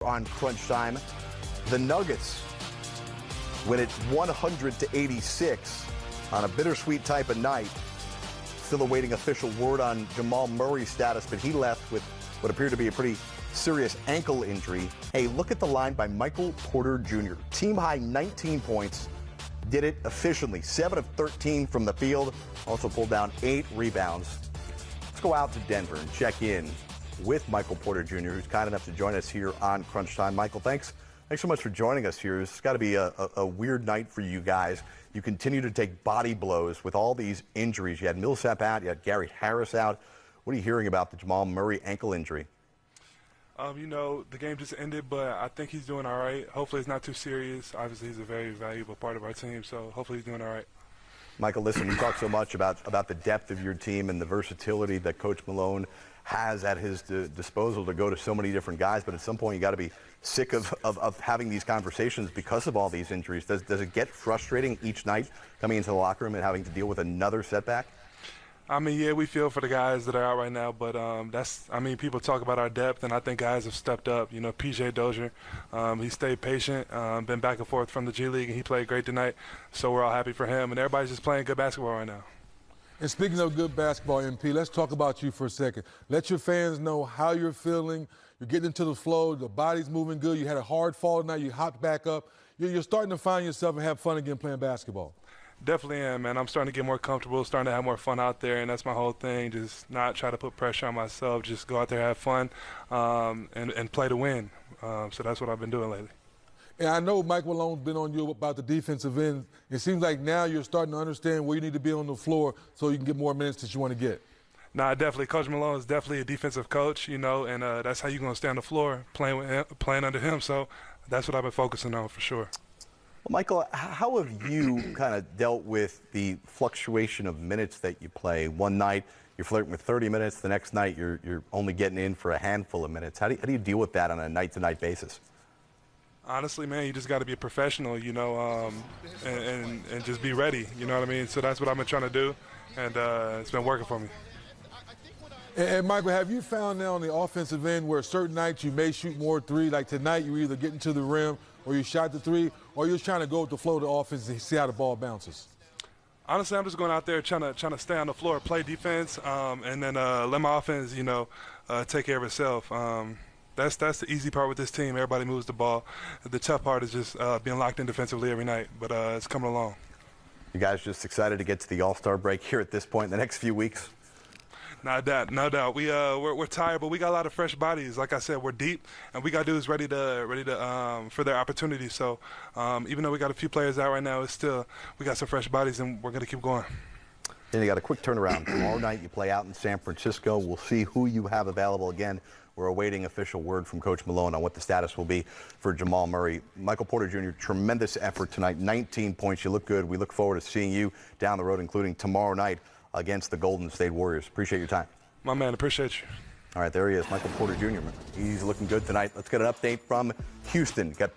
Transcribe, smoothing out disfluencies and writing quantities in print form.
On crunch time, the Nuggets win it 100-86 on a bittersweet type of night. Still awaiting official word on Jamal Murray's status, but he left with what appeared to be a pretty serious ankle injury. Hey, look at the line by Michael Porter Jr. Team high 19 points. Did it efficiently. 7 of 13 from the field. Also pulled down 8 rebounds. Let's go out to Denver and check in with Michael Porter Jr., who's kind enough to join us here on Crunch Time. Michael, thanks so much for joining us here. It's got to be a weird night for you guys. You continue to take body blows with all these injuries. You had Millsap out, you had Gary Harris out. What are you hearing about the Jamal Murray ankle injury? You know, the game just ended, but I think he's doing all right. Hopefully it's not too serious. Obviously, he's a very valuable part of our team, so hopefully he's doing all right. Michael, listen, you talk so much about the depth of your team and the versatility that Coach Malone has at his disposal to go to so many different guys, but at some point you got to be sick of having these conversations because of all these injuries. Does it get frustrating each night coming into the locker room and having to deal with another setback? I mean, yeah, we feel for the guys that are out right now, but people talk about our depth, and I think guys have stepped up. You know, PJ Dozier, he stayed patient, been back and forth from the G League, and he played great tonight, so we're all happy for him, and everybody's just playing good basketball right now. And speaking of good basketball, MP, let's talk about you for a second. Let your fans know how you're feeling. You're getting into the flow. The body's moving good. You had a hard fall tonight. You hopped back up. You're starting to find yourself and have fun again playing basketball. Definitely am, man. I'm starting to get more comfortable, starting to have more fun out there, and that's my whole thing. Just not try to put pressure on myself. Just go out there, have fun, and play to win. So that's what I've been doing lately. And I know Mike Malone's been on you about the defensive end. It seems like now you're starting to understand where you need to be on the floor so you can get more minutes that you want to get. Nah, definitely. Coach Malone is definitely a defensive coach, you know, and that's how you're going to stay on the floor, playing with him, playing under him. So that's what I've been focusing on for sure. Well, Michael, how have you kind of dealt with the fluctuation of minutes that you play? One night you're flirting with 30 minutes, the next night you're only getting in for a handful of minutes. How do you deal with that on a night-to-night basis? Honestly, man, you just got to be a professional, you know, and just be ready, you know what I mean? So that's what I've been trying to do, and it's been working for me. And Michael, have you found now on the offensive end where certain nights you may shoot more three, like tonight you either getting to the rim or you shot the three, or you're trying to go with the flow of the offense and see how the ball bounces? Honestly, I'm just going out there trying to stay on the floor, play defense, and then let my offense, you know, take care of itself. That's the easy part with this team. Everybody moves the ball. The tough part is just being locked in defensively every night, but it's coming along. You guys just excited to get to the All-Star break here at this point in the next few weeks? No doubt. We're tired, but we got a lot of fresh bodies. Like I said, we're deep, and we got dudes ready to for their opportunity. So even though we got a few players out right now, we got some fresh bodies, and we're going to keep going. Then you got a quick turnaround. Tomorrow night you play out in San Francisco. We'll see who you have available again. We're awaiting official word from Coach Malone on what the status will be for Jamal Murray. Michael Porter Jr., tremendous effort tonight, 19 points. You look good. We look forward to seeing you down the road, including tomorrow night against the Golden State Warriors. Appreciate your time. My man, appreciate you. All right, there he is, Michael Porter Jr. He's looking good tonight. Let's get an update from Houston. Got